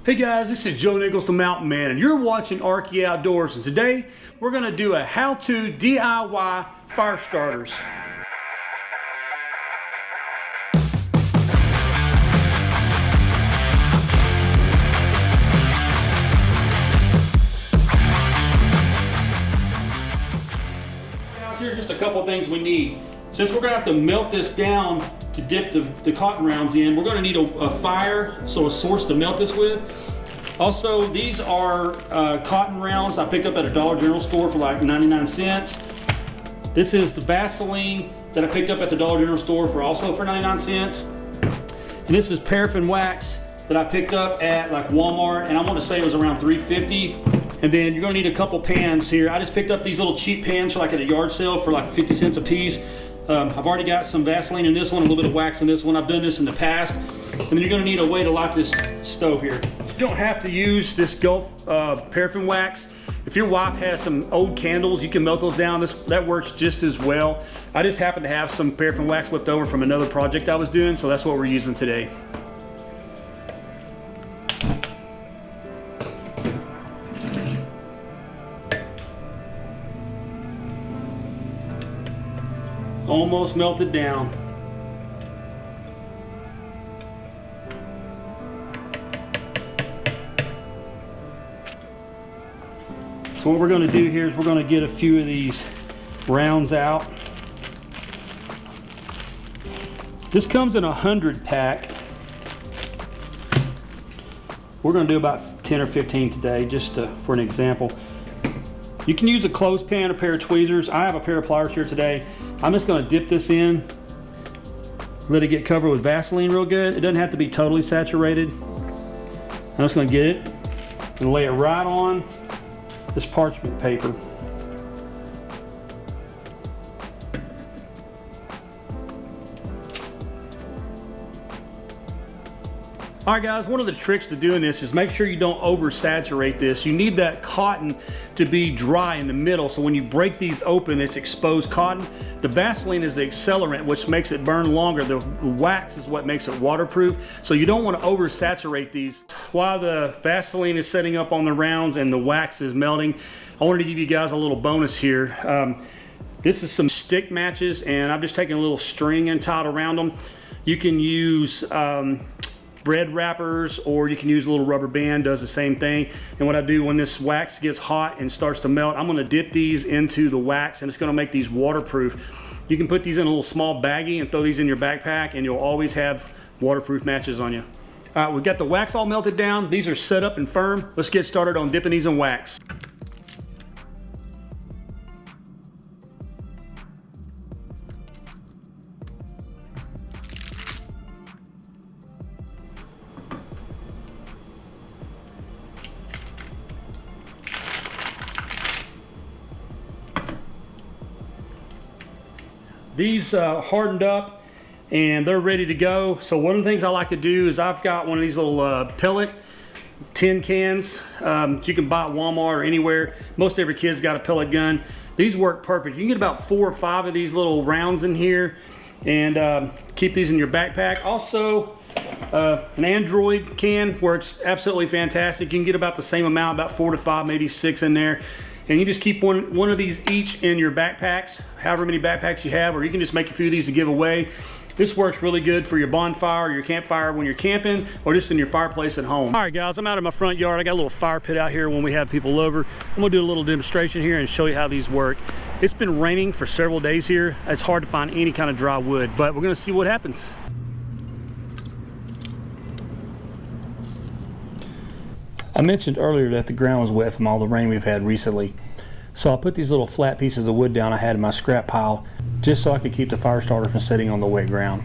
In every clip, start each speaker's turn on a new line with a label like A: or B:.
A: Hey guys, this is Joe Nichols, the Mountain Man, and you're watching Arkie Outdoors, and today we're going to do a how-to DIY fire starters. Now here's just a couple things we need. Since we're going to have to melt this down to dip the cotton rounds in, we're going to need a fire, so a source to melt this with. Also, these are cotton rounds I picked up at a Dollar General store for like 99 cents. This is the Vaseline that I picked up at the Dollar General store for 99 cents. And this is paraffin wax that I picked up at like Walmart, and I want to say it was around $3.50. And then you're going to need a couple pans here. I just picked up these little cheap pans for like at a yard sale for like 50 cents a piece. I've already got some Vaseline in this one, a little bit of wax in this one. I've done this in the past. And then you're going to need a way to light this stove here. You don't have to use this Gulf paraffin wax. If your wife has some old candles, you can melt those down. That works just as well. I just happen to have some paraffin wax left over from another project I was doing, so that's what we're using today. Almost melted down. So what we're going to do here is we're going to get a few of these rounds out. This comes in a 100 pack. We're going to do about 10 or 15 today, just for an example. You can use a clothespin, a pair of tweezers. I have a pair of pliers here today. I'm just going to dip this in, let it get covered with Vaseline real good. It doesn't have to be totally saturated. I'm just going to get it and lay it right on this parchment paper. All right guys, one of the tricks to doing this is make sure you don't oversaturate this. You need that cotton to be dry in the middle, so when you break these open, it's exposed cotton. The Vaseline is the accelerant, which makes it burn longer. The wax is what makes it waterproof, so you don't want to oversaturate these. While the Vaseline is setting up on the rounds and the wax is melting, I wanted to give you guys a little bonus here. This is some stick matches, and I've just taken a little string and tied around them. You can use bread wrappers, or you can use a little rubber band, does the same thing. And what I do when this wax gets hot and starts to melt, I'm gonna dip these into the wax, and it's gonna make these waterproof. You can put these in a little small baggie and throw these in your backpack, and you'll always have waterproof matches on you. All right, we've got the wax all melted down. These are set up and firm. Let's get started on dipping these in wax. These hardened up and they're ready to go. So one of the things I like to do is I've got one of these little pellet tin cans you can buy at Walmart or anywhere. Most every kid's got a pellet gun. These work perfect. You can get about 4 or 5 of these little rounds in here and keep these in your backpack. Also, an Android can works absolutely fantastic. You can get about the same amount, about 4 to 5, maybe 6 in there. And you just keep one of these each in your backpacks, however many backpacks you have, or you can just make a few of these to give away. This works really good for your bonfire or your campfire when you're camping, or just in your fireplace at home. All right guys, I'm out in my front yard. I got a little fire pit out here when we have people over. I'm gonna do a little demonstration here and show you how these work. It's been raining for several days here. It's hard to find any kind of dry wood, but we're gonna see what happens. I mentioned earlier that the ground was wet from all the rain we've had recently. So I put these little flat pieces of wood down I had in my scrap pile just so I could keep the fire starter from sitting on the wet ground.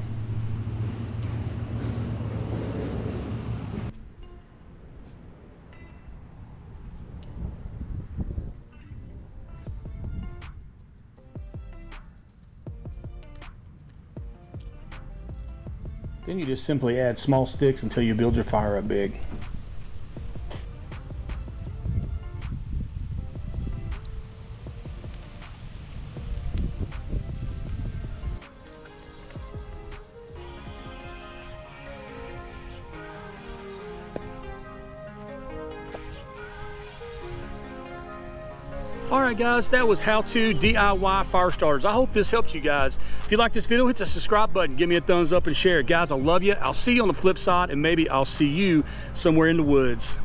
A: Then you just simply add small sticks until you build your fire up big. All right, guys, that was how to DIY fire starters. I hope this helped you guys. If you like this video, hit the subscribe button, give me a thumbs up and share it. Guys, I love you. I'll see you on the flip side, and maybe I'll see you somewhere in the woods.